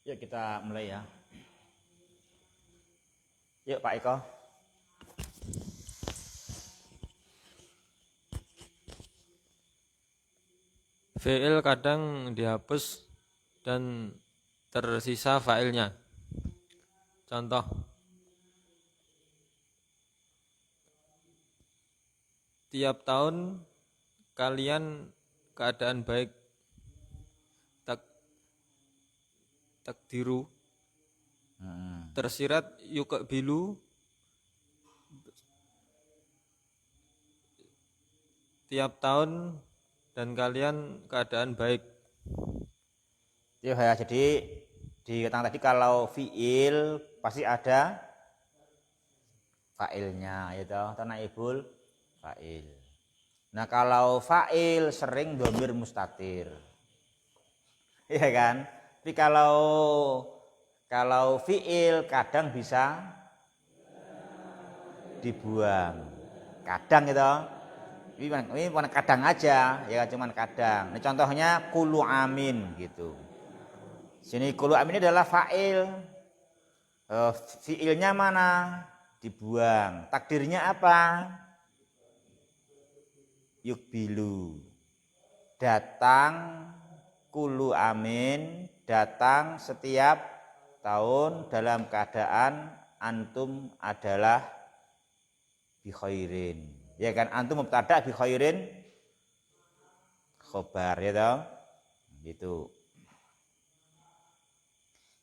Yuk kita mulai ya. Yuk Pak Eko. Fi'il kadang dihapus dan tersisa fa'ilnya. Contoh, tiap tahun kalian keadaan baik, takdiru, tersirat yuqbilu, tiap tahun dan kalian keadaan baik. Ya, jadi dikatakan tadi kalau fi'il pasti ada fa'ilnya, yaitu naibul fa'il. Nah kalau fa'il sering dhamir mustatir, iya kan? Tapi kalau fi'il kadang bisa dibuang, kadang gitu. Ini kadang aja, ya cuman kadang. Ini contohnya kulu amin gitu. Sini kulu amin ini adalah fa'il. Fi'ilnya mana? Dibuang. Takdirnya apa? Yukbilu. Datang kulu amin, datang setiap tahun dalam keadaan antum adalah bi khairin. Ya kan, antum mubtada bi khairin khobar, ya toh? Gitu.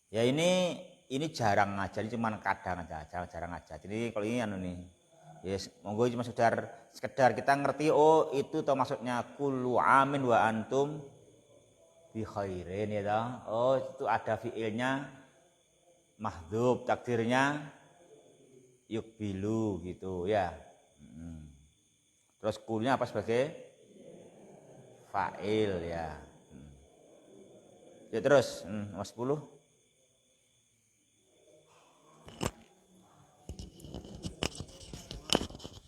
Ya ini jarang aja, ini cuma kadang aja, jarang aja. Jadi kalau ini nih, ya monggo cuma sekedar kita ngerti, oh itu toh maksudnya kullu amin wa antum bi khairin, ya toh. Oh itu ada fiilnya mahdhuf, takdirnya yukbilu gitu ya. Terus kulnya apa sebagai fa'il ya. Ya terus nomor 10.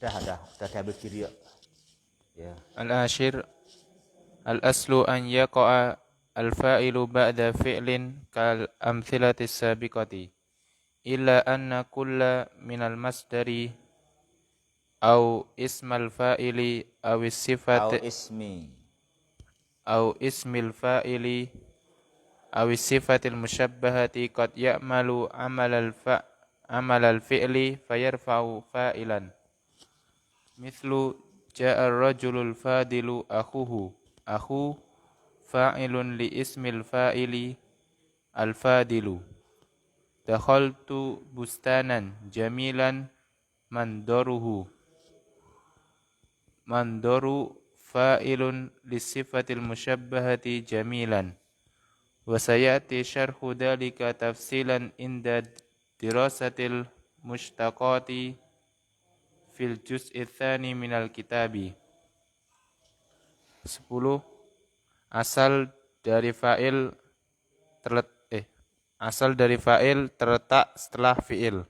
Udah diambil kiri ya. Al-ashir al-aslu an yaqa'a al-fa'ilu ba'da fi'lin kal amthilati sabiqati illa anna kulla minal masdari au ismal fa'ili au sifat au ismil fa'ili au sifatil musyabbahati qad ya'malu amal al-fi'li fayarfa'u fa'ilan mithlu ja'a ar-rajulul fadilu akhuhu akhu fa'ilun li ismil fa'ili al-fadilu dakhaltu bustanan jamilan mandaruhu mandaru fa'ilun li sifatil musyabbahati jamilan wa sayati syarhu dhalika tafsilan inda dirasatil mushtaqati fil juz'i tsani minal kitabi. 10. Asal dari fa'il terletak setelah fi'il.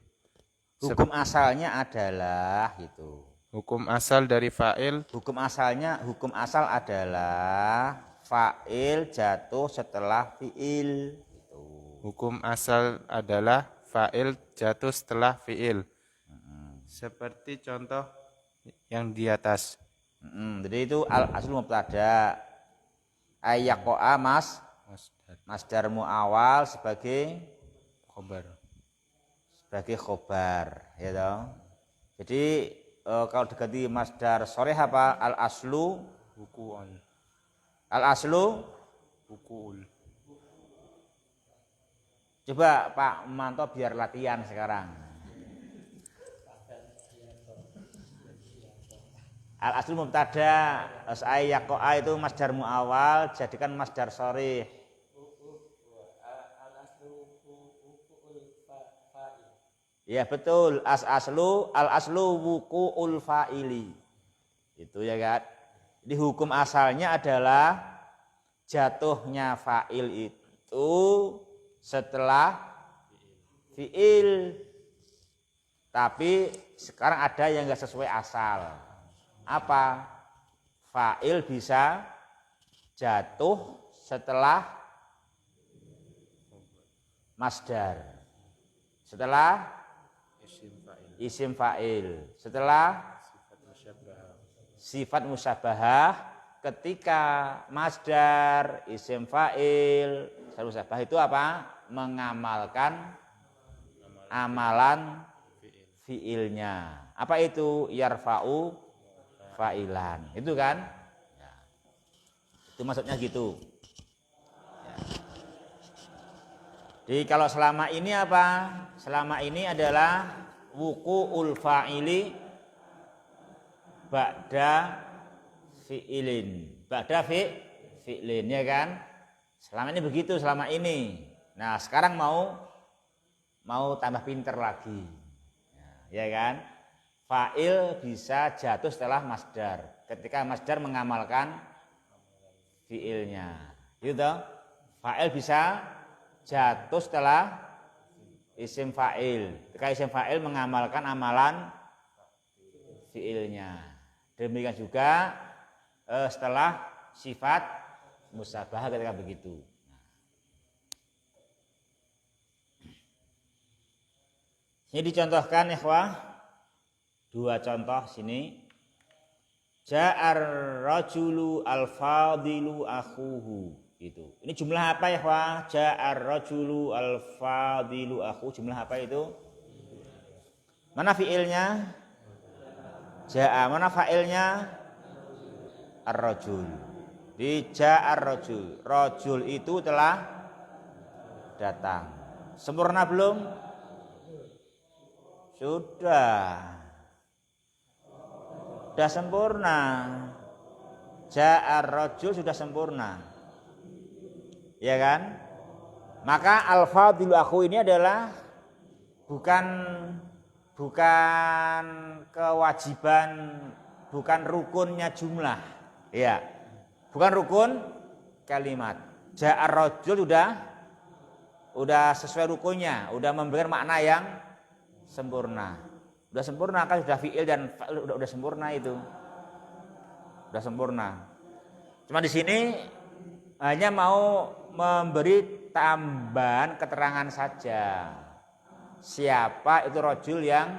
Hukum asalnya adalah gitu. Hukum asal dari fa'il. Hukum asal adalah fa'il jatuh setelah fi'il. Gitu. Hukum asal adalah fa'il jatuh setelah fi'il. Seperti contoh yang di atas. Jadi itu al-aslu mubtada. Ayyaqa'a masdar mu'awal sebagai khobar, ya toh. Jadi kalau diganti masdar sharih apa? Al-aslu wuku'un. Al-aslu wuku'ul. Coba Pak Manto biar latihan sekarang. Al-aslu mubtada, ayyaqa'a itu masdar mu'awal, jadikan masdar sharih. Ya betul, al-aslu wuku'ul fa'ili. Itu ya kan. Jadi hukum asalnya adalah jatuhnya fa'il itu setelah fi'il. Tapi sekarang ada yang enggak sesuai asal. Apa? Fa'il bisa jatuh setelah masdar. Setelah isim fa'il. Setelah sifat musyabahah, ketika masdar, isim fa'il, sifat musyabahah itu apa? Mengamalkan amalan fiilnya. Apa itu? Yarfa'u fa'ilan. Itu kan? Ya. Itu maksudnya gitu. Ya. Jadi kalau selama ini apa? Selama ini adalah wuqu'ul fa'ili ba'da fi'ilin. Ba'da fi'ilin, ya kan? Selama ini begitu, selama ini. Nah, sekarang mau tambah pinter lagi. Ya kan? Fa'il bisa jatuh setelah masdar. Ketika masdar mengamalkan fi'ilnya. Gitu. Fa'il bisa jatuh setelah isim fa'il. Ketika isim fa'il mengamalkan amalan fi'ilnya. Demikian juga setelah sifat musyabahah ketika begitu. Ini dicontohkan ikhwah, dua contoh sini. Ja'ar rajulu al-fadilu akhuhu. Itu. Ini jumlah apa ya, ikhwah? Ja'ar rajulu al-fadilu akhu. Jumlah apa itu? Mana fiilnya? Ja'a. Mana fa'ilnya? Ar-rajul. Di ja'ar rajul. Rajul itu telah datang. Sempurna belum? Sudah sempurna. Ja'ar rajul sudah sempurna. Ya kan? Maka al-fadilu akhu ini adalah bukan kewajiban, bukan rukunnya jumlah. Ya. Bukan rukun kalimat. Ja'ar rajul udah sesuai rukunnya, udah memberikan makna yang sempurna. Udah sempurna kan, sudah fi'il dan fa'il udah sempurna itu. Udah sempurna. Cuma di sini hanya mau memberi tambahan keterangan saja. Siapa itu rajul yang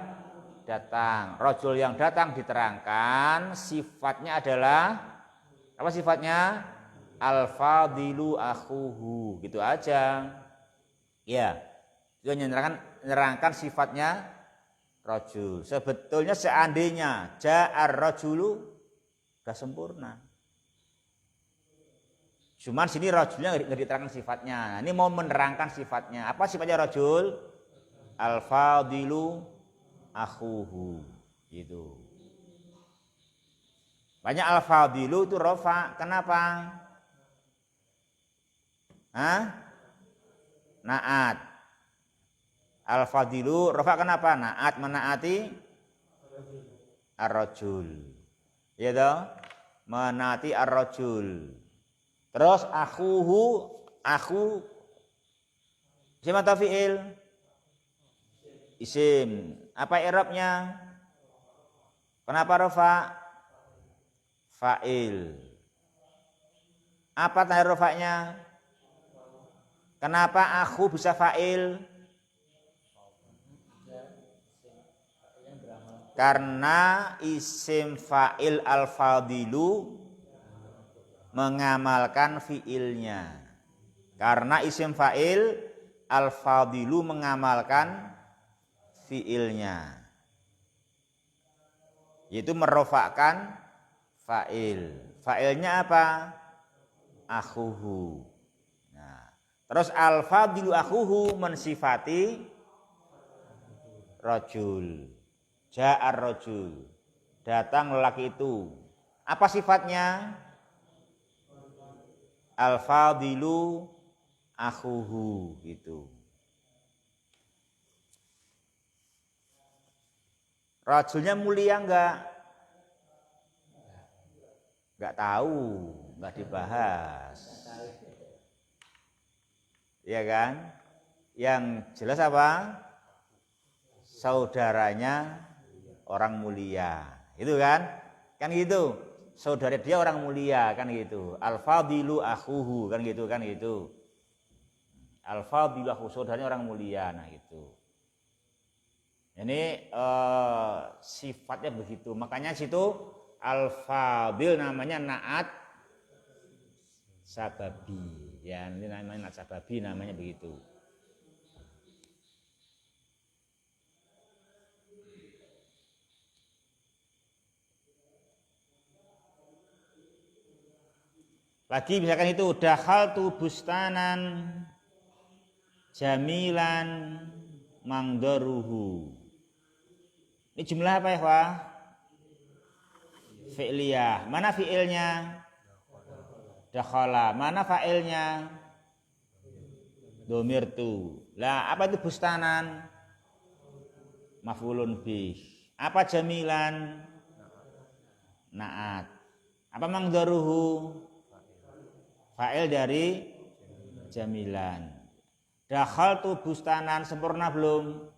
datang? Rajul yang datang diterangkan sifatnya adalah apa sifatnya? Al-fadilu akhuhu, gitu aja. Ya. Itu menerangkan sifatnya rajul. Sebetulnya seandainya ja'ar rajulu sudah sempurna. Cuman sini rajulnya nggak diterangkan sifatnya. Nah, ini mau menerangkan sifatnya. Apa sifatnya rajul? Al-fadilu akhuhu. Gitu. Banyak al-fadilu itu rofa. Kenapa? Naat. Al-fadilu rofa kenapa? Naat menaati ar-rajul. Ya toh? Menaati ar-rajul. Terus akhuhu, akhu isim atau fi'il? Isim. Apa i'rabnya? Kenapa rofa? Fa'il. Apa tanda rofanya? Kenapa akhu bisa fa'il? Karena isim fa'il al-fadilu mengamalkan fi'ilnya. Karena isim fa'il al-fadilu mengamalkan fi'ilnya. Yaitu merofakkan fa'il. Fa'ilnya apa? Akhuhu. Nah, terus al-fadilu akhuhu mensifati rajul. Ja'ar rajul. Datang lelaki itu. Apa sifatnya? Al-fadilu akhuhu, gitu. Rajulnya mulia enggak? Enggak tahu, enggak dibahas. Iya kan? Yang jelas apa? Saudaranya orang mulia. Itu kan? Kan gitu. Saudara dia orang mulia kan gitu. Al-fadilu akhuhu kan gitu kan gitu. Al-fadilah saudaranya orang mulia. Nah gitu. Ini sifatnya begitu. Makanya situ al-fadil namanya naat sababi. Ya, ini namanya naat sababi namanya begitu. Lagi misalkan itu dakhaltu bustanan jamilan mangdaruhu. Ini jumlah apa ya, Pak? Fi'liyah. Mana fi'ilnya? Dakhala. Mana fa'ilnya? Domirtu. Lah, apa itu bustanan? Maf'ulun bih. Apa jamilan? Naat. Apa mangdaruhu? Fa'il dari jamilan. Dakhaltu bustanan, sempurna belum?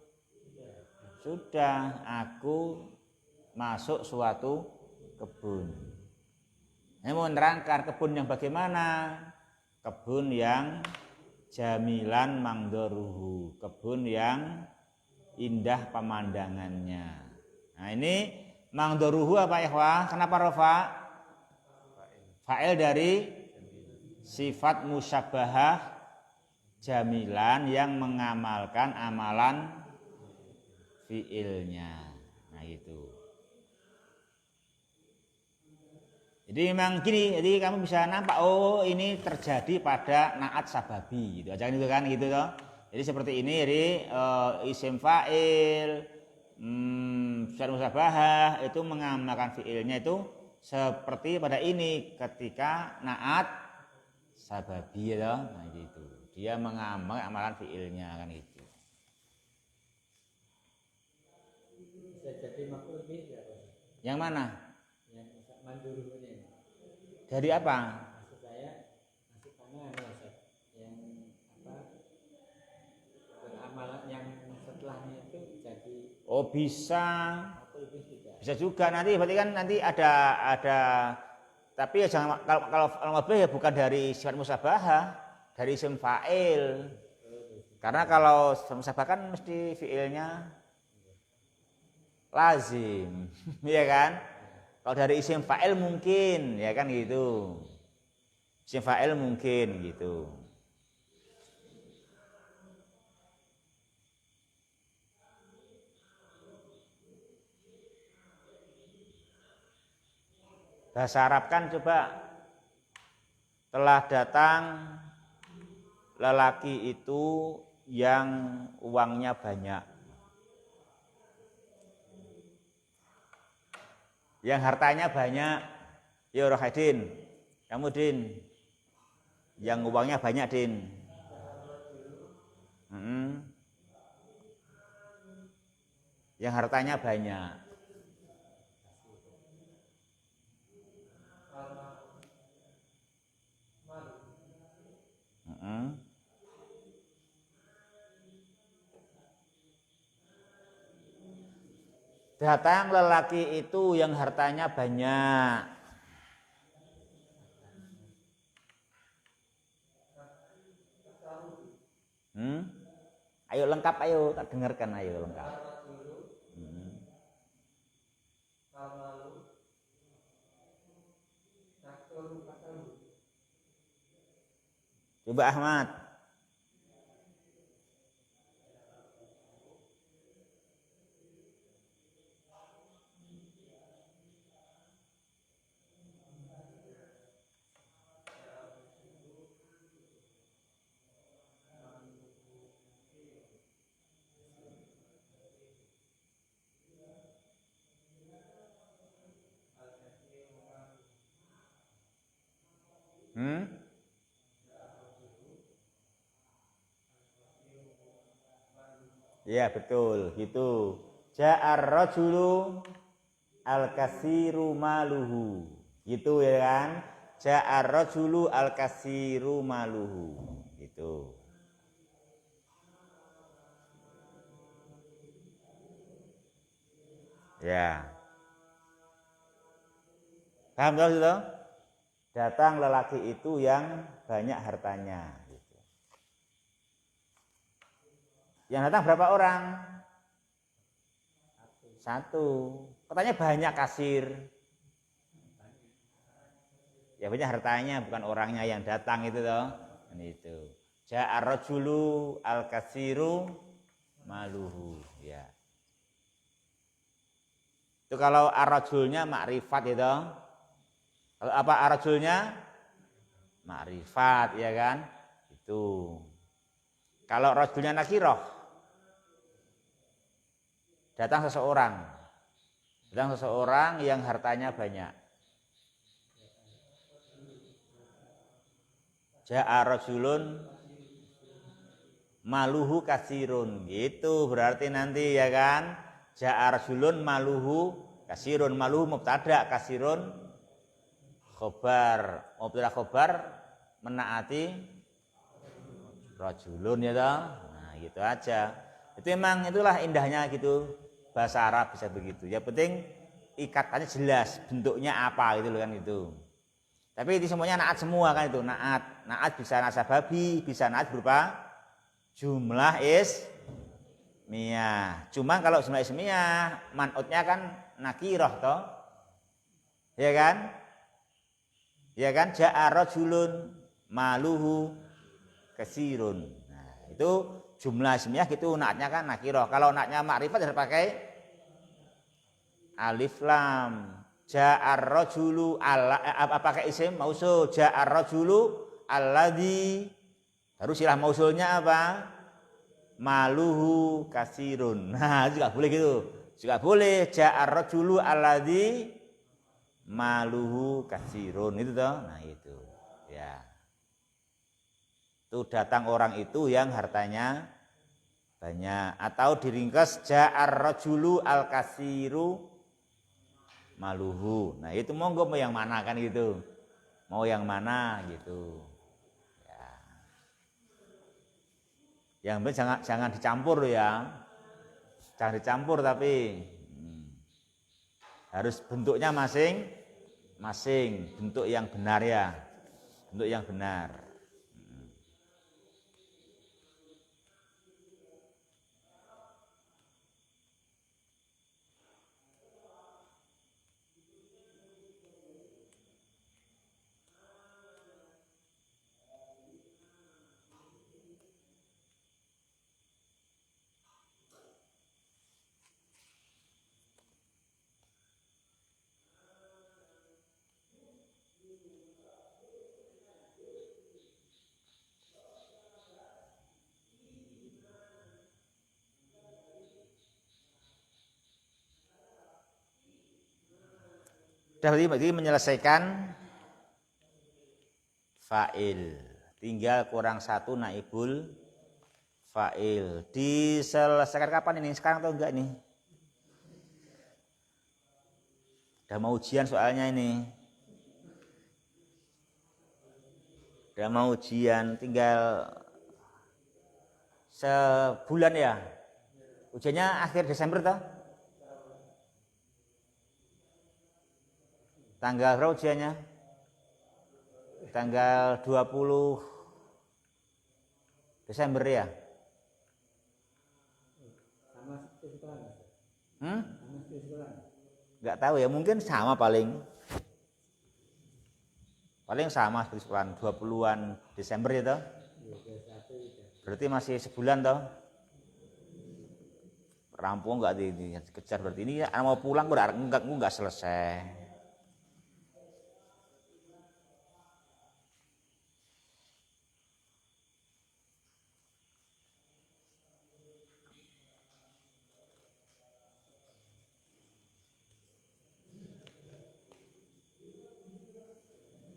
Sudah, aku masuk suatu kebun. Ini mau menerangkan kebun yang bagaimana? Kebun yang jamilan mangdaruhu, kebun yang indah pemandangannya. Nah ini mangdaruhu apa ikhwah? Kenapa rofa? Fa'il dari sifat musyabahah jamilan yang mengamalkan amalan fiilnya. Nah gitu. Jadi memang gini, jadi kamu bisa nampak oh ini terjadi pada naat sababi gitu. Jangan itu kan gitu toh. Jadi seperti ini jadi isim fa'il sifat musyabahah itu mengamalkan fiilnya itu seperti pada ini ketika naat sababi ya, nah gitu. Dia mengamalkan amalan fiilnya kan gitu. Bisa jadi maf'ul bih ya, Pak. Yang mana? Yang manduruh ini. Dari apa? Maksud saya masukannya ya, Ustaz. Yang apa? Beramalan yang setelahnya itu jadi Oh bisa. maf'ul bih tidak. Bisa juga nanti berarti kan nanti ada tapi ya jangan kalau ya bukan dari sifat musyabahah, dari isim fa'il. Karena kalau sifat musyabahah kan mesti fi'ilnya lazim, ya kan? Kalau dari isim fa'il mungkin, ya kan gitu. Isim fa'il mungkin gitu. Bahasa Arab kan coba telah datang lelaki itu yang uangnya banyak. Yang hartanya banyak. Ya Rohadin, kamu Din. Yang uangnya banyak Din. Yang hartanya banyak. Datang lelaki itu yang hartanya banyak. Ayo lengkap, ayo tak dengarkan, ayo lengkap. Coba Ahmad. Ya betul gitu. Ja'ar rajulu al-kasiru maluhu. Gitu ya kan? Ja'ar rajulu al-kasiru maluhu. Gitu. Ya. Paham tahu itu? Datang lelaki itu yang banyak hartanya. Gitu. Yang datang berapa orang? Satu. Katanya banyak kasir. Ya banyak hartanya, bukan orangnya yang datang itu toh. Itu. Ja'a rajulu al-kasiru maluhu. Ya. Itu kalau ar-rajulnya makrifat itu. Kalau apa ar-rajulnya? Makrifat, ya kan? Itu. Kalau rajulnya nakiroh, datang seseorang yang hartanya banyak. Ja'a rajulun maluhu kasirun, gitu berarti nanti ya kan. Ja'a rajulun maluhu kasirun, maluhu mubtada, kasirun khobar, mubtada khobar menaati rajulun ya toh. Nah gitu aja. Itu emang itulah indahnya gitu, bahasa Arab bisa begitu. Ya penting ikatannya jelas, bentuknya apa gitu loh kan itu. Tapi itu semuanya naat semua kan itu, naat. Naat bisa nasababi, bisa naat berupa jumlah ismiyah. Cuma kalau jumlah ismiyah, man'utnya kan nakiroh toh. Ya kan? Ya kan? Ja'a rajulun maluhu kasirun. Nah, itu jumlah ismiyah gitu, naatnya kan nakiroh. Kalau naatnya makrifat harus pakai alif lam. Ja'ar rajulu pakai isim mausul. Ja'ar rajulu alladzi, harus istilah mausulnya apa? Maluhu kasirun. Nah, juga boleh gitu. Juga boleh ja'ar rajulu alladzi maluhu kasirun itu toh. Nah, itu. Ya. Itu datang orang itu yang hartanya banyak, atau diringkas ja'ar rajulu al kasiru maluhu. Nah itu monggo mau yang mana kan gitu, mau yang mana gitu ya. Yang penting jangan dicampur ya, jangan dicampur, tapi harus bentuknya masing-masing, bentuk yang benar ya, bentuk yang benar. Berarti menyelesaikan fa'il. Tinggal kurang satu naibul fa'il. Diselesaikan kapan ini? Sekarang atau enggak nih? Udah mau ujian soalnya ini. Udah mau ujian, tinggal sebulan ya. Ujiannya akhir Desember toh? Tanggal berapa ujiannya? Tanggal 20 Desember ya? Sama seperti sekolah. Sama seperti sekolah. Nggak tahu ya, mungkin sama paling sama seperti sekolah 20-an Desember ya toh? Berarti masih sebulan toh? Rampung nggak dikejar berarti ini mau pulang nggak selesai.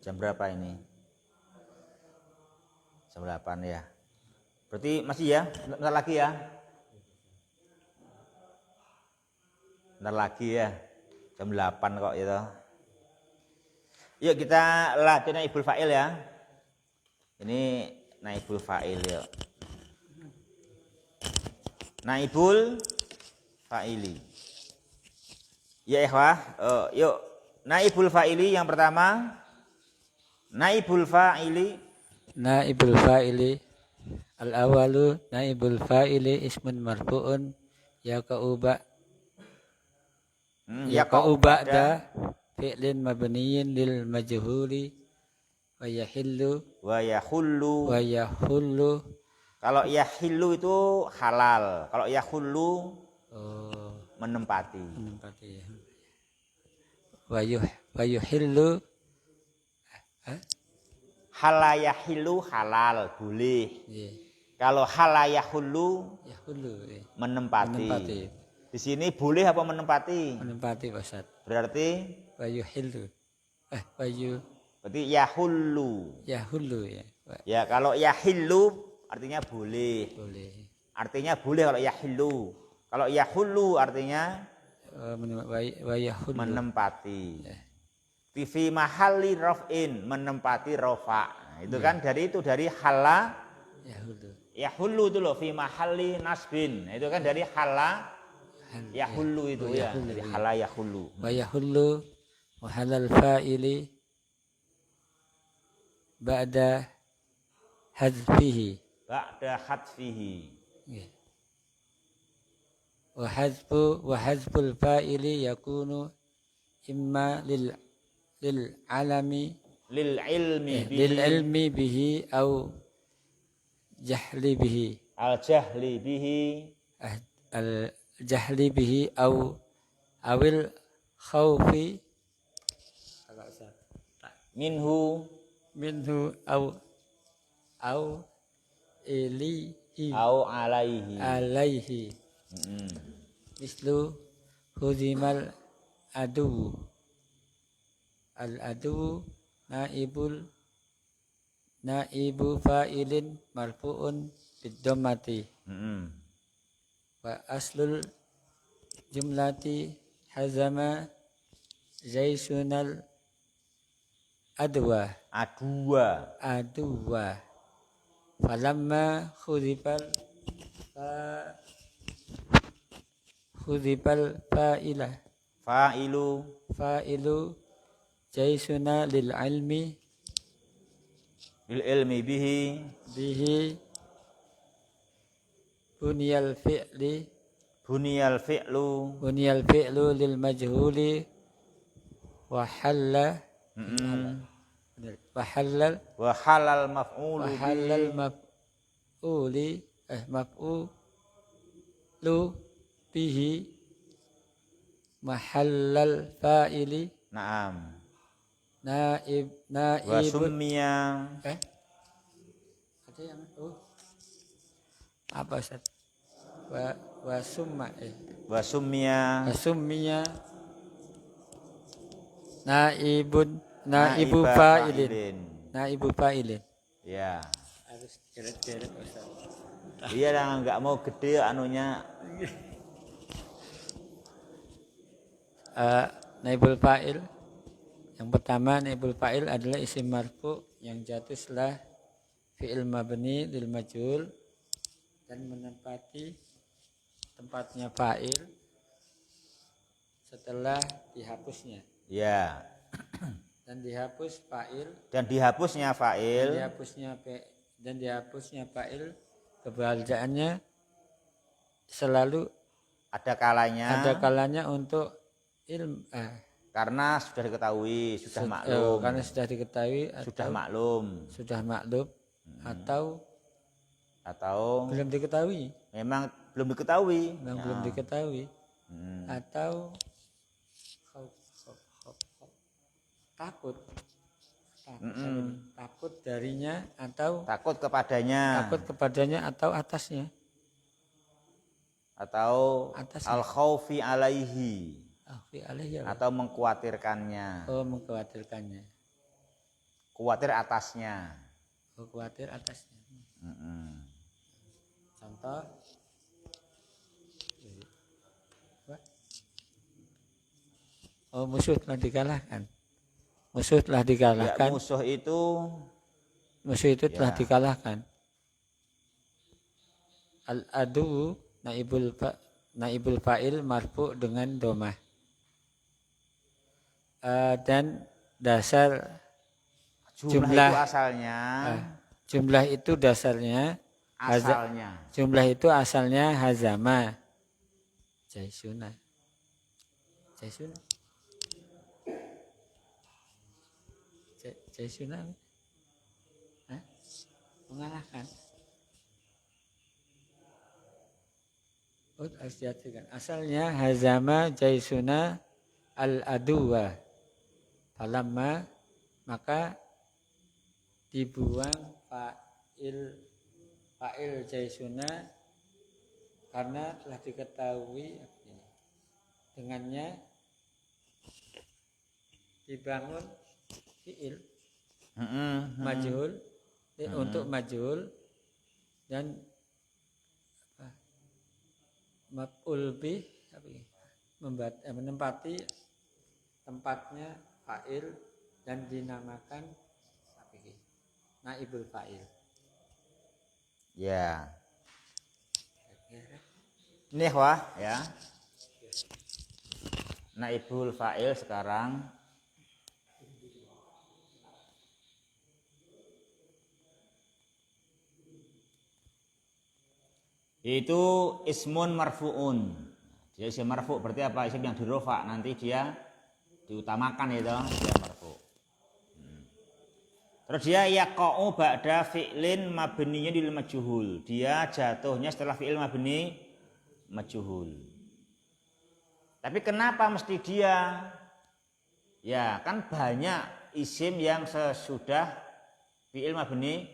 Jam berapa ini? Jam 8 ya. Berarti masih ya? Bentar lagi ya? Bentar lagi ya. Jam 8 kok itu. Yuk kita latihan naibul fa'il ya. Ini naibul fa'il yuk. Naibul fa'ili. Ya ikhwah, yuk. Naibul fa'ili yang pertama. Naibul fa'ili Al-awalu naibul fa'ili ismun marfu'un yaqa'u ba'da fi'lin mabniyin lil majhuli wa yahillu wa yahullu. Kalau yahillu itu halal, kalau yahullu menempati. ya. Wa yuhillu Hala yahillu halal, boleh. ya. Kalau hala yahullu Yahullu ya. menempati. Menempati. Di sini boleh apa menempati? Menempati Ustaz. Berarti Wa yuhillu. berarti yahullu. Yahullu ya. Ya, kalau yahillu artinya boleh. Boleh. Artinya boleh kalau yahillu. Kalau yahullu artinya Wa yahullu. menempati. Fi mahalli raf'in, menempati rofa. Itu kan dari hala Yahullu. yahullu itu loh, fi mahalli nasbin. Itu kan dari hala yahullu itu ya, dari hala yahullu. Wa yahullu wa halal fa'ili ba'da hadfihi. Ba'da hadfihi. Wa hazful fa'ili yakunu imma lil alami Lil ilmi bihi. lil ilmi bihi au jahli bihi. Al jahli bihi. Al jahli bihi au awil khawfi Minhu au ilihi au alaihi. alaihi mislu huzimal adu. Al adu naibu fa'ilin marfu'un bid-dhammati. Wa aslul jumlati hazama zaisunal adwa. Falamma khudifal fa'ilu jaisuna lil ilmi bihi. buniyal Fi'lu lil majhuli wa halal maf'ulu maf'ulu bihi mahallal fa'ili. Naam. Naib Wa summiya. Ada yang apa Ustaz? Wa summiya naibu fa'ilin. Ya. Harus deret-deret Ustaz. Iya lah, nggak mau gede anunya. Naibul fa'il. Yang pertama, naibul fa'il adalah isim marfu yang jatuh setelah fi'il mabni lil majhul dan menempati tempatnya fa'il setelah dihapusnya. Ya. Dan dihapusnya fa'il keberadaannya selalu ada kalanya untuk karena sudah diketahui, sudah maklum. Karena sudah diketahui, sudah maklum atau belum diketahui. Memang belum diketahui. Atau takut darinya atau takut kepadanya atau atasnya atau al khaufi alaihi atau mengkhawatirkannya. Khawatir atasnya. Contoh musuh telah dikalahkan. Ya, musuh itu telah dikalahkan. Al-adu naibul fa'il marfu dengan domah. Dan dasar jumlah itu asalnya jumlah itu dasarnya Asalnya. Jumlah itu asalnya hazama. Jaisuna. Jaisuna. Jaisuna. Hah? Mengalahkan. Oh, harus diartikan. Asalnya hazama jaisuna al-aduwa. Falamma maka dibuang fa'il jaisuna karena telah diketahui dengannya dibangun fi'il majhul untuk majhul dan maf'ul bih menempati tempatnya fa'il dan dinamakan naibul fa'il. Ya. Ini wah ya. Naibul fa'il sekarang yaitu ismun marfu'un. Dia isim marfu' berarti apa? Isim yang dirofa, nanti dia diutamakan itu, dia marfu'. Terus dia yaqa'u ba'da fi'lin mabniyyin lil majhul. Dia jatuhnya setelah fi'il mabni majhul. Tapi kenapa mesti dia? Ya, kan banyak isim yang sesudah fi'il mabni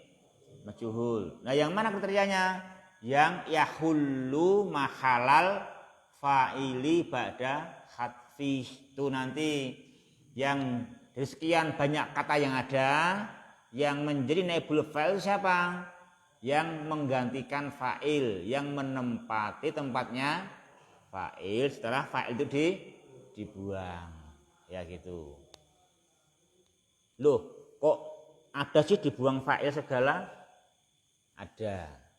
majhul. Nah, yang mana kriterianya? Yang yahullu mahalal fa'ili ba'da hatfi. Itu nanti yang dari sekian banyak kata yang ada, yang menjadi naibul fa'il siapa? Yang menggantikan fa'il, yang menempati tempatnya fa'il setelah fa'il itu dibuang. Ya gitu. Loh, kok ada sih dibuang fa'il segala? Ada.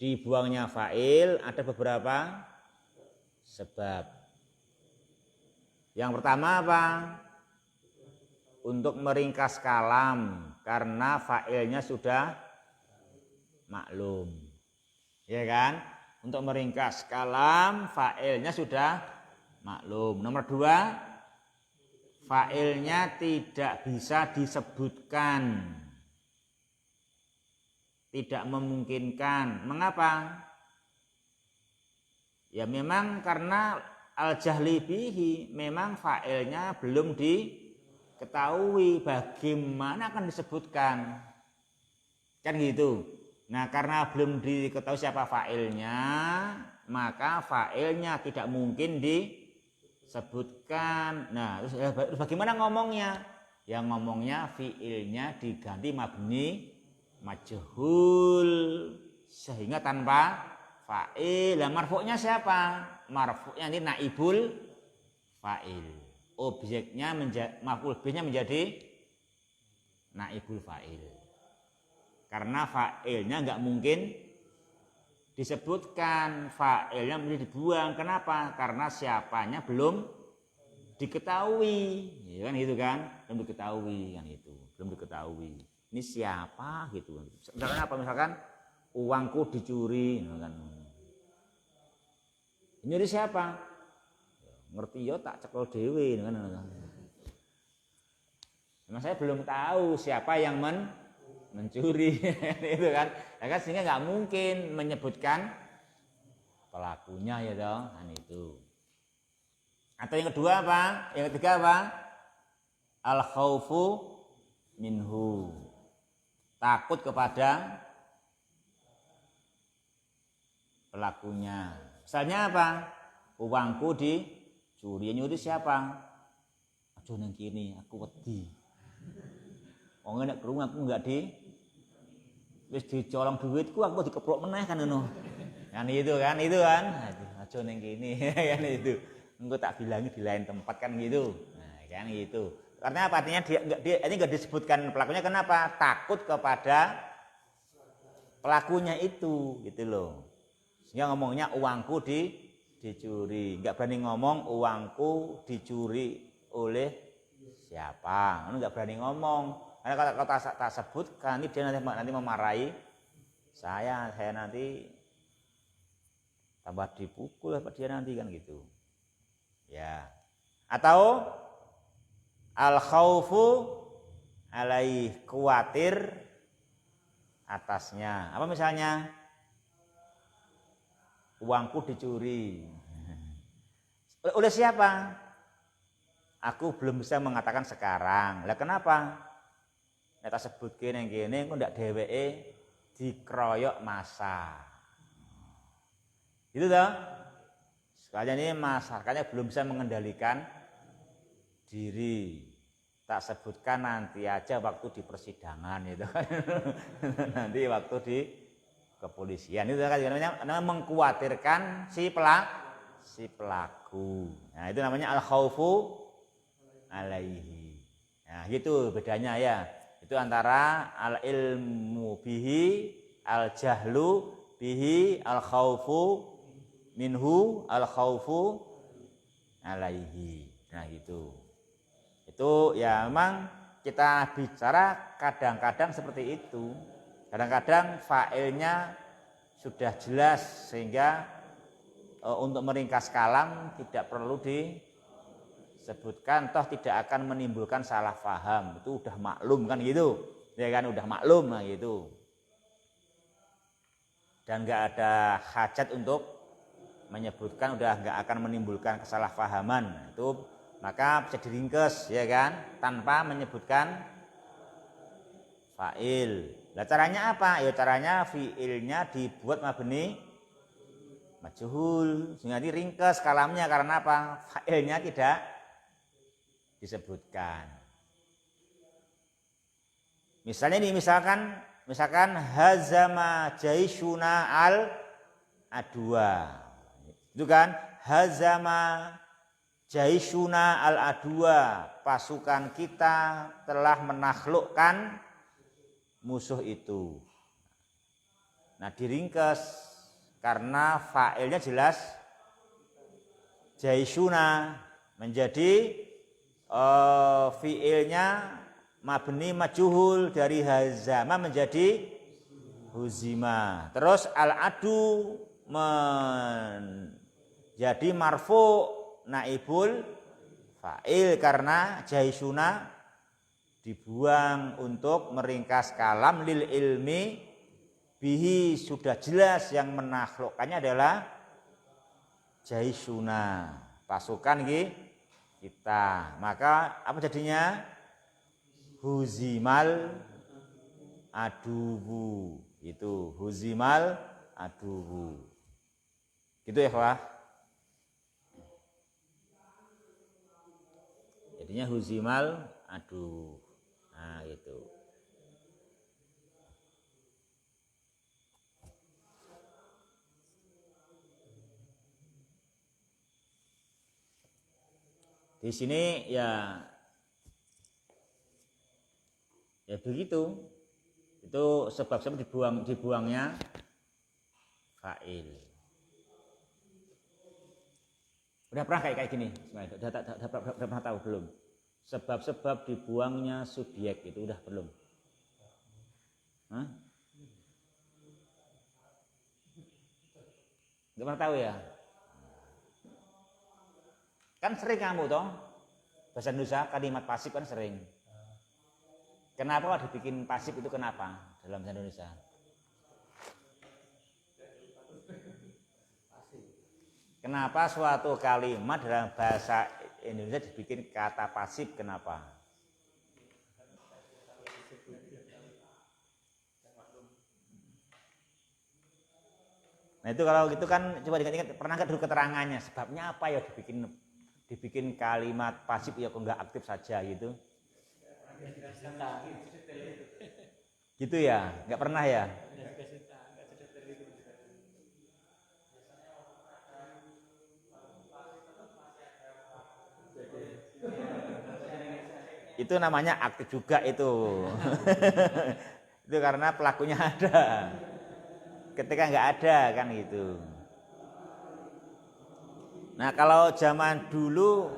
Dibuangnya fa'il ada beberapa sebab. Yang pertama apa? Untuk meringkas kalam karena fa'ilnya sudah maklum. Ya kan? Untuk meringkas kalam fa'ilnya sudah maklum. Nomor dua, fa'ilnya tidak bisa disebutkan. Tidak memungkinkan. Mengapa? Ya memang karena al-jahli bihi, memang fa'ilnya belum diketahui bagaimana akan disebutkan. Kan gitu. Nah, karena belum diketahui siapa fa'ilnya, maka fa'ilnya tidak mungkin disebutkan. Nah, terus bagaimana ngomongnya? Yang ngomongnya fi'ilnya diganti mabni majhul sehingga tanpa fa'il. Lah marfu'nya siapa? Marfu'nya ini naibul fa'il. Objeknya maf'ul bihnya menjadi naibul fa'il. Karena fa'ilnya enggak mungkin disebutkan, fa'ilnya mesti dibuang. Kenapa? Karena siapanya belum diketahui. Ya kan gitu kan? Belum diketahui kan itu. Belum diketahui. Ini siapa gitu. Misalkan apa? Misalkan uangku dicuri, kan. Nyuri siapa? Ngerti yo tak cekel dhewe kan. Memang saya belum tahu siapa yang mencuri itu kan. Ya kan sehingga nggak mungkin menyebutkan pelakunya ya toh, kan itu. Atau yang kedua apa? Yang ketiga apa? Al khaufu minhu. Takut kepada pelakunya. Misalnya apa? Uangku dicuri. Nyuri siapa? Aduh nang kene aku wedi. Wong nek krungu aku enggak wis dicolong duitku aku dikeprok meneh kan ngono. Kan itu kan, aja ning kene kan itu. Engko tak bilangi di lain tempat kan gitu. Nah, kan gitu. Karena apa? Artinya ini enggak disebutkan pelakunya, kenapa? Takut kepada pelakunya itu gitu loh. Sehingga ngomongnya uangku dicuri. Enggak berani ngomong uangku dicuri oleh siapa. Enggak berani ngomong. Karena kalau tak sebutkan ini dia nanti memarahi saya nanti tambah dipukul apa dia nanti kan gitu. Ya. Atau al khaufu alaih, khawatir atasnya. Apa misalnya? Uangku dicuri. Oleh siapa? Aku belum bisa mengatakan sekarang. Lah kenapa? Nek tak sebut kene kok ndak dheweke dikeroyok massa. Itu toh? Sekalian ini masyarakatnya belum bisa mengendalikan diri. Tak sebutkan nanti aja waktu di persidangan itu kan. Nanti waktu di kepolisian itu kan namanya mengkhawatirkan si pelaku. Nah, itu namanya al khaufu alaihi. Nah, gitu bedanya ya. Itu antara al ilmu bihi, al jahlu bihi, al khaufu minhu, al khaufu alaihi. Nah, gitu. Itu ya memang kita bicara kadang-kadang seperti itu. Kadang-kadang fa'ilnya sudah jelas sehingga untuk meringkas kalam tidak perlu disebutkan, toh tidak akan menimbulkan salah paham. Itu udah maklum kan gitu. Ya kan udah maklum lah gitu. Dan enggak ada hajat untuk menyebutkan, udah enggak akan menimbulkan kesalahpahaman. Itu maka bisa diringkes ya kan tanpa menyebutkan fa'il. Lah caranya apa? Ya caranya fi'ilnya dibuat mabni majhul sehingga diringkes kalamnya karena apa? Fa'ilnya tidak disebutkan. Misalnya ini misalkan hazama jaishuna al adwa. Itu kan hazama jaishuna al adwa, pasukan kita telah menaklukkan musuh itu. Nah, diringkes karena fa'ilnya jelas jaishuna, menjadi fi'ilnya mabni majhul dari hazama menjadi huzima. Terus al-adu menjadi marfu naibul fa'il karena jaishuna dibuang untuk meringkas kalam lil ilmi bihi, sudah jelas yang menaklukkannya adalah jaishuna, pasukan kita. Maka apa jadinya? Huzimal adubu. Itu huzimal adubu. Gitu ya, Pak. Jadinya huzimal adu. Nah, gitu. Di sini ya begitu. Itu sebab-sebab dibuangnya fa'il. Udah pernah kayak gini? Udah pernah tahu belum? Sebab-sebab dibuangnya subjek itu udah belum? Hah? Nggak pernah tahu ya? Kan sering kamu toh, bahasa Indonesia kalimat pasif kan sering. Kenapa kok dibikin pasif itu kenapa dalam bahasa Indonesia? Kenapa suatu kalimat dalam bahasa Indonesia dibikin kata pasif, kenapa? Nah itu kalau gitu kan coba diingat-ingat, pernah nggak dulu keterangannya, sebabnya apa ya dibikin kalimat pasif ya kok nggak aktif saja gitu? Gitu ya, nggak pernah ya? Itu namanya aktif juga itu. Itu karena pelakunya ada. Ketika nggak ada kan gitu. Nah kalau zaman dulu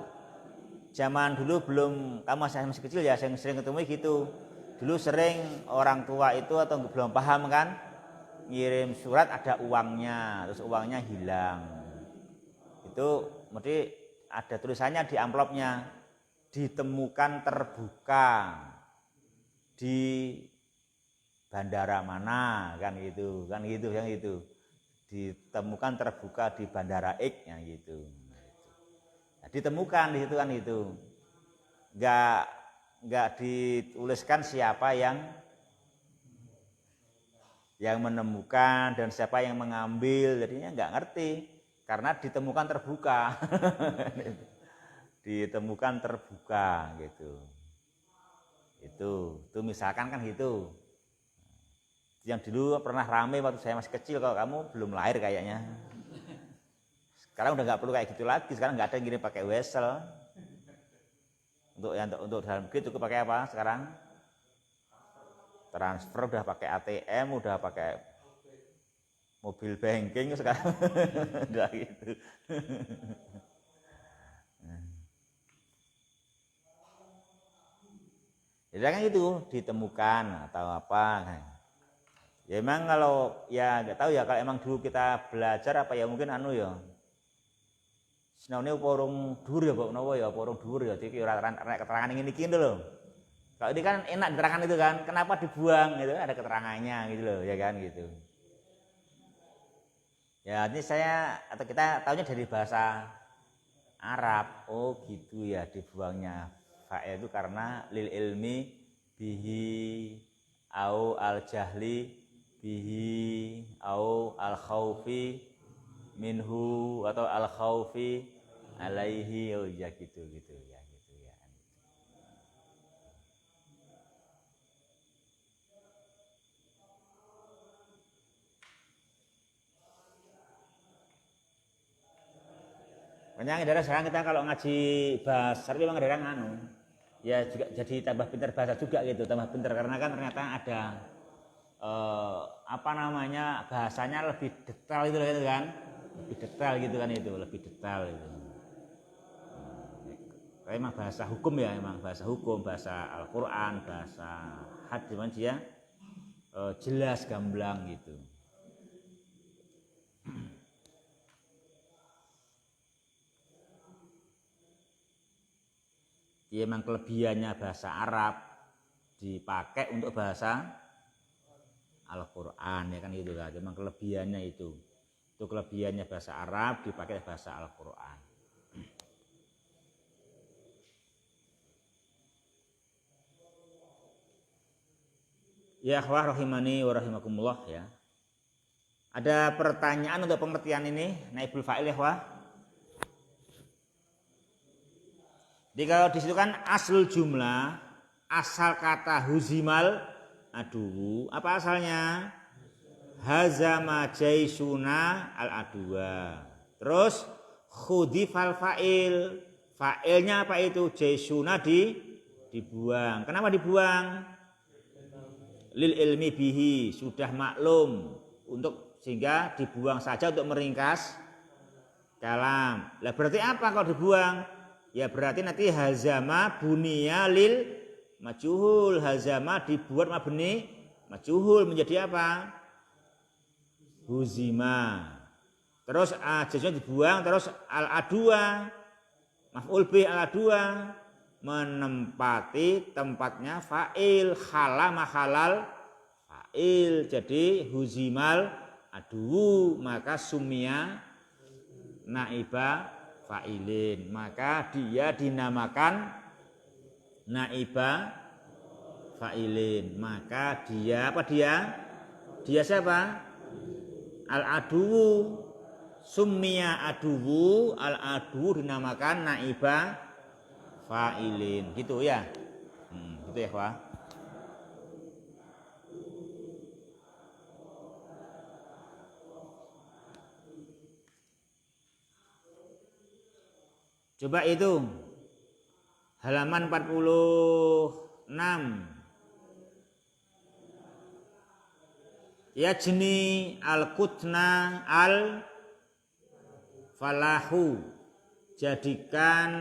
belum, kamu masih kecil ya, sering ketemu gitu. Dulu sering orang tua itu atau belum paham kan, ngirim surat ada uangnya, terus uangnya hilang. Itu mesti ada tulisannya di amplopnya, ditemukan terbuka di bandara mana, kan gitu yang itu. Ditemukan terbuka di bandara X, yang gitu. Nah, ditemukan di situ kan itu. Enggak dituliskan siapa yang menemukan dan siapa yang mengambil, jadinya enggak ngerti karena ditemukan terbuka. Ditemukan terbuka gitu. Itu misalkan kan gitu. Yang dulu pernah rame waktu saya masih kecil, kalau kamu belum lahir kayaknya. Sekarang udah nggak perlu kayak gitu lagi, sekarang nggak ada yang ngirim pakai wesel. Untuk dalam negeri cukup pakai apa sekarang? Transfer udah pakai ATM, udah pakai mobil banking sekarang. Udah gitu. Jadi kan itu ditemukan atau apa. Ya emang kalau ya nggak tahu ya, kalau emang dulu kita belajar apa ya mungkin ya. Senaune porong dhuwur ya Pak Nowo ya, porong dhuwur ya iki ora keterangan ngene iki lho. Kalau ini kan enak keterangan itu kan, kenapa dibuang gitu, ada keterangannya gitu loh, ya kan gitu. Ya ini saya atau kita tahunya dari bahasa Arab. Oh gitu ya, dibuangnya fa'il itu karena lil ilmi bihi au al jahli bihi au al khaufi minhu atau al khaufi alaihi. Oh ya gitu ya gitu ya. Makanya daerah sekarang kita kalau ngaji bahasa Arab memang daerah ya juga jadi tambah pintar bahasa juga gitu, tambah pintar karena kan ternyata ada bahasanya lebih detail gitu kan, lebih detail gitu kan, itu lebih detail itu. Emang bahasa hukum ya, emang bahasa hukum, bahasa Al-Quran, bahasa hadis dia jelas gamblang gitu. Dia memang kelebihannya bahasa Arab dipakai untuk bahasa Al-Quran ya kan gitu kan, memang kelebihannya itu kelebihannya bahasa Arab dipakai bahasa Al-Quran. Ya akhwah rahimani wa rahimakumullah ya. Ada pertanyaan untuk pengertian ini naibul fa'il ya akhwah? Jadi kalau di situ kan asal jumlah, asal kata huzimal aduwu, apa asalnya? Hazama jaisuna al aduwa. Terus khudifal fa'il, fa'ilnya apa itu? Jaisuna dibuang. Kenapa dibuang? Lil ilmi bihi, sudah maklum, untuk sehingga dibuang saja untuk meringkas kalam. Lah berarti apa kalau dibuang? Ya berarti nanti hazama bunia lil majhul, hazama dibuat mabni majhul menjadi apa? Huzima. Terus jasnya dibuang, terus al adua maf'ul bih al adua menempati tempatnya fa'il, khala mahalal fa'il, jadi huzimal adu, maka sumia naiba fa'ilin, maka dia dinamakan naiba fa'ilin, maka dia apa dia siapa? Al adu, sumia adu, al adu dinamakan naiba fa'ilin gitu ya. Gitu ya Pak. Coba itu halaman 46. Yajni al-kutna al-falahu, jadikan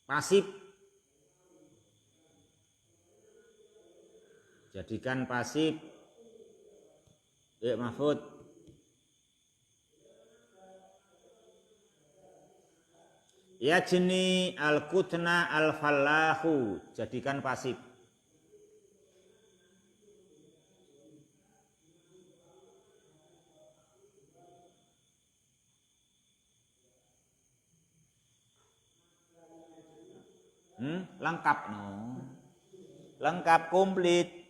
pasif, jadikan pasif Ya Mahfud. Ya jeni al-kutna al-fallahu, jadikan pasif. Lengkap no. Lengkap komplit.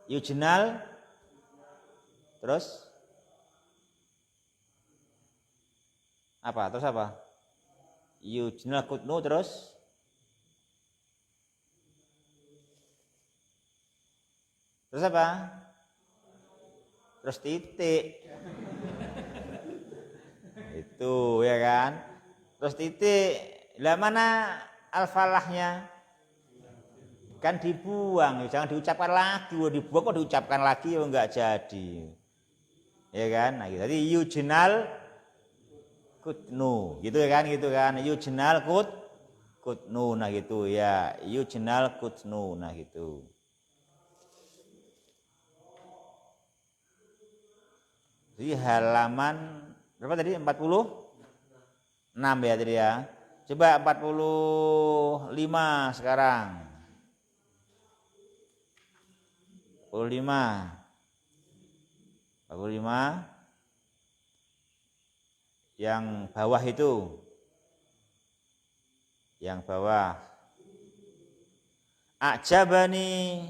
Yujnal terus apa? Terus apa? Yujnal kutnu terus apa? Terus titik. Itu ya kan? Terus titik. Lah mana al-falahnya? Kan dibuang, jangan diucapkan lagi. Dibuang kok diucapkan lagi ya enggak jadi. Ya kan? Nah, jadi yujnal kutnu, gitu kan? Yujnal kutnu, nah gitu ya. Yujnal kutnu, nah gitu. Jadi halaman berapa tadi? 46 ya tadi ya. Coba 45 sekarang. 45 yang bawah itu, yang bawah a'jabani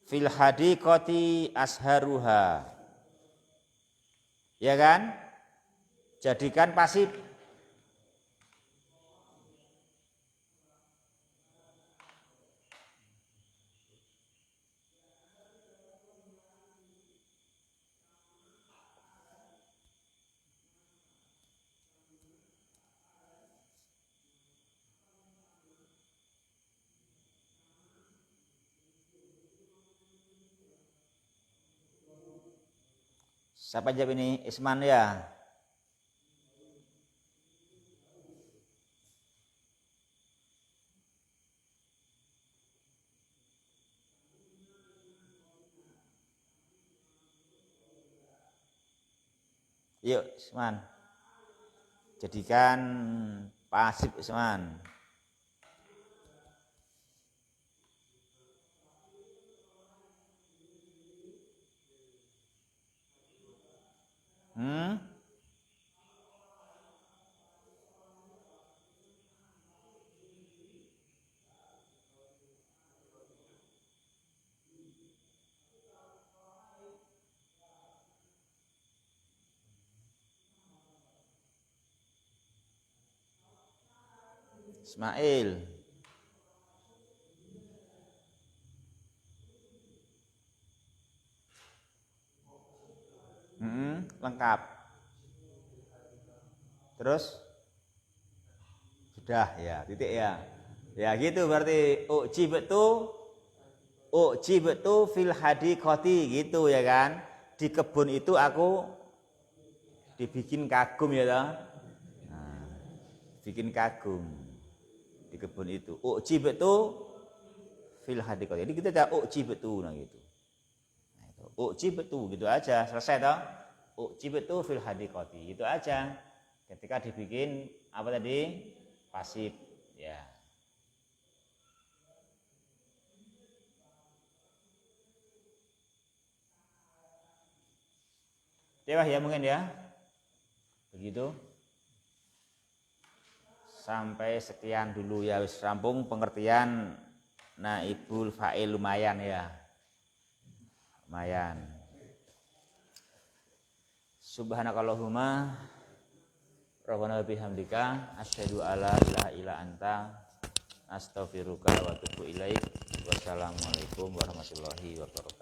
fil hadiqati asharuha, ya kan? Jadikan pasif. Siapa jawab ini? Isman ya. Yuk, Isman. Jadikan pasif, Isman. Ismail. Lengkap. Terus sudah ya, titik ya. Ya gitu berarti u'jibtu fil hadiqati gitu ya kan. Di kebun itu aku dibikin kagum ya toh. Nah, bikin kagum di kebun itu. U'jibtu fil hadiqati. Jadi kita ada u'jibtu nah gitu. Nah, itu u'jibtu gitu aja, selesai toh. U'jibtu fil hadiqati. Itu aja. Ketika dibikin apa tadi? Pasif ya. Dewa ya mungkin ya. Begitu. Sampai sekian dulu ya, wis rampung pengertian naibul fa'il lumayan ya. Lumayan. Subhanakallahumma rabbana bihamdika asyhadu alla ilaha illa anta astaghfiruka wa atubu ilaik. Wassalamualaikum warahmatullahi wabarakatuh.